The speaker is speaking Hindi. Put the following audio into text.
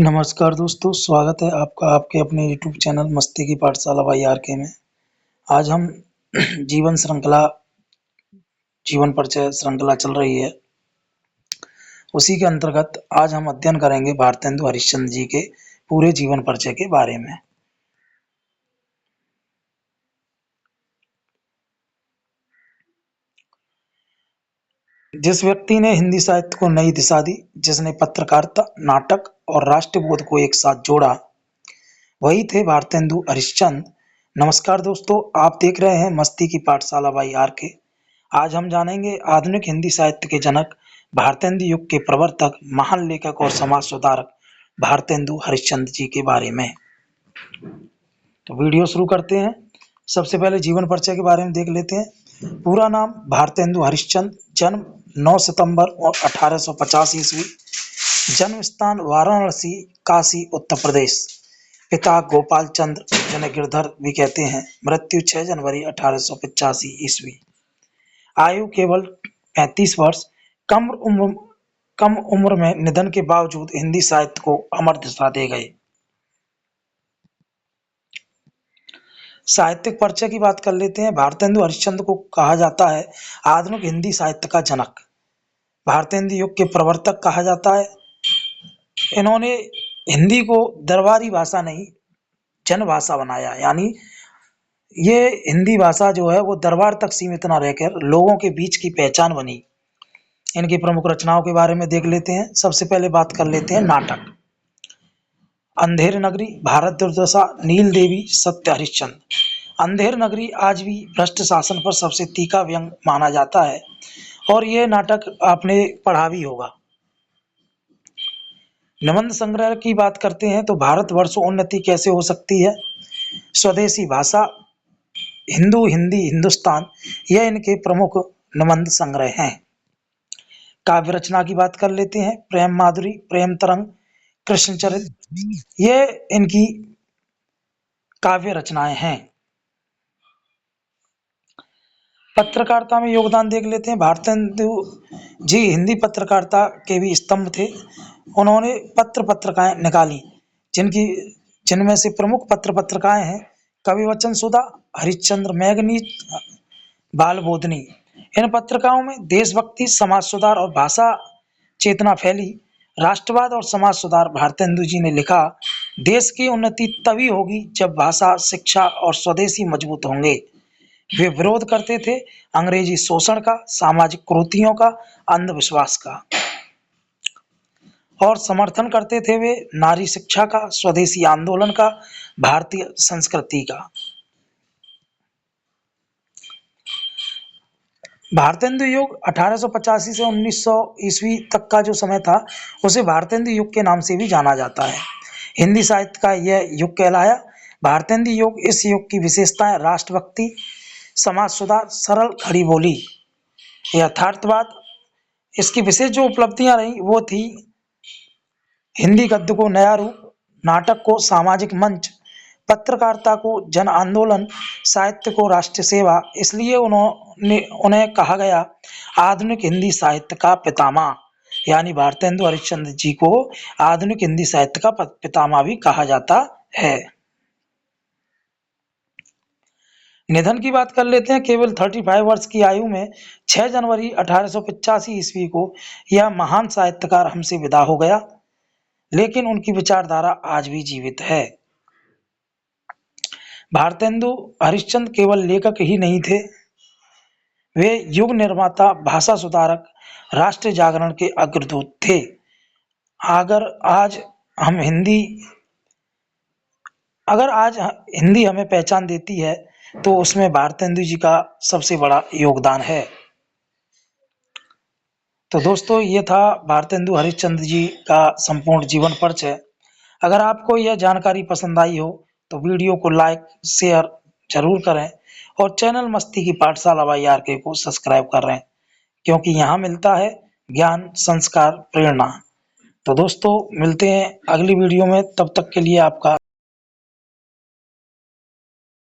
नमस्कार दोस्तों, स्वागत है आपका आपके अपने यूट्यूब चैनल मस्ती की पाठशाला बाई आर.के. में। आज हम जीवन श्रृंखला जीवन परिचय श्रृंखला चल रही है। उसी के अंतर्गत आज हम अध्ययन करेंगे भारतेंदु हरिश्चंद्र जी के पूरे जीवन परिचय के बारे में। जिस व्यक्ति ने हिंदी साहित्य को नई दिशा दी, जिसने पत्रकारिता, नाटक और राष्ट्रबोध को एक साथ जोड़ा, वही थे भारतेंदु हरिश्चंद्र। नमस्कार दोस्तों, आप देख रहे हैं मस्ती की पाठशाला बाई आर.के. आज हम जानेंगे आधुनिक हिंदी साहित्य के जनक, भारतेंदु युग के प्रवर्तक, महान लेखक और समाज सुधारक भारतेंदु हरिश्चंद्र जी के बारे में। तो वीडियो शुरू करते हैं। सबसे पहले जीवन परिचय के बारे में देख लेते हैं। पूरा नाम भारतेंदु हरिश्चंद्र, जन्म 9 सितंबर 1850 ईस्वी, जन्म स्थान वाराणसी, काशी, उत्तर प्रदेश। पिता गोपाल चंद्र, जिन्हें गिरधर भी कहते हैं। मृत्यु 6 जनवरी 1885 ईस्वी। आयु केवल 35 वर्ष। कम उम्र में निधन के बावजूद हिंदी साहित्य को अमर दिशा दे गए। साहित्यिक परिचय की बात कर लेते हैं। भारतेंदु हरिश्चंद्र को कहा जाता है आधुनिक हिंदी साहित्य का जनक, भारतेंदु युग के प्रवर्तक कहा जाता है। इन्होंने हिंदी को दरबारी भाषा नहीं, जनभाषा बनाया। यानी ये हिंदी भाषा जो है वो दरबार तक सीमित ना रहकर लोगों के बीच की पहचान बनी। इनकी प्रमुख रचनाओं के बारे में देख लेते हैं। सबसे पहले बात कर लेते हैं नाटक। अंधेर नगरी, भारत दुर्दशा, नील देवी, सत्य हरिश्चंद्र। अंधेर नगरी आज भी भ्रष्ट शासन पर सबसे तीखा व्यंग माना जाता है और ये नाटक आपने पढ़ा भी होगा। निबंध संग्रह की बात करते हैं तो भारतवर्ष उन्नति कैसे हो सकती है, स्वदेशी भाषा, हिंदू, हिंदी, हिंदुस्तान, यह इनके प्रमुख निबंध संग्रह हैं। काव्य रचना की बात कर लेते हैं। प्रेम माधुरी, प्रेम तरंग, कृष्णचरित, ये इनकी काव्य रचनाएं हैं। पत्रकारिता में योगदान देख लेते हैं। भारतेंदु जी हिंदी पत्रकारिता के भी स्तंभ थे। उन्होंने पत्रिकाएं निकाली, जिनमें से प्रमुख पत्रिकाएं हैं कविवचन सुधा, हरिश्चंद्र मैगनीज, बालबोधनी। इन पत्रिकाओं में देशभक्ति, समाज सुधार और भाषा चेतना फैली। राष्ट्रवाद और समाज सुधार। भारतेंदु जी ने लिखा, देश की उन्नति तभी होगी जब भाषा, शिक्षा और स्वदेशी मजबूत होंगे। वे विरोध करते थे अंग्रेजी शोषण का, सामाजिक कुरीतियों का, अंधविश्वास का, और समर्थन करते थे वे नारी शिक्षा का, स्वदेशी आंदोलन का, भारतीय संस्कृति का। भारतेंदु युग 1885 से 1900 ईस्वी तक का जो समय था, उसे भारतेंदु युग के नाम से भी जाना जाता है। हिंदी साहित्य का यह युग कहलाया। भारतेंदु युग, इस युग की विशेषताएं राष्ट्रभक्ति, समाज सुधार, सरल खड़ी बोली, यथार्थवाद। इसकी विशेष जो उपलब्धियां रही वो थी हिंदी गद्य को नया रूप, नाटक को सामाजिक मंच, पत्रकारिता को जन आंदोलन, साहित्य को राष्ट्र सेवा। इसलिए उन्हें कहा गया आधुनिक हिंदी साहित्य का पितामह। यानी भारतेंदु हरिश्चंद्र जी को आधुनिक हिंदी साहित्य का पितामह भी कहा जाता है। निधन की बात कर लेते हैं। केवल 35 वर्ष की आयु में 6 जनवरी 1885 ईस्वी को यह महान साहित्यकार हमसे विदा हो गया, लेकिन उनकी विचारधारा आज भी जीवित है। भारतेंदु हरिश्चंद्र केवल लेखक ही नहीं थे, वे युग निर्माता, भाषा सुधारक, राष्ट्र जागरण के अग्रदूत थे। अगर आज हिंदी हमें पहचान देती है तो उसमें भारतेंदु जी का सबसे बड़ा योगदान है। तो दोस्तों, ये था भारतेंदु हरिश्चंद्र जी का संपूर्ण जीवन परिचय। अगर आपको यह जानकारी पसंद आई हो तो वीडियो को लाइक, शेयर जरूर करें और चैनल मस्ती की पाठशाला बाई आर.के. को सब्सक्राइब करें, क्योंकि यहाँ मिलता है ज्ञान, संस्कार, प्रेरणा। तो दोस्तों, मिलते हैं अगली वीडियो में। तब तक के लिए आपका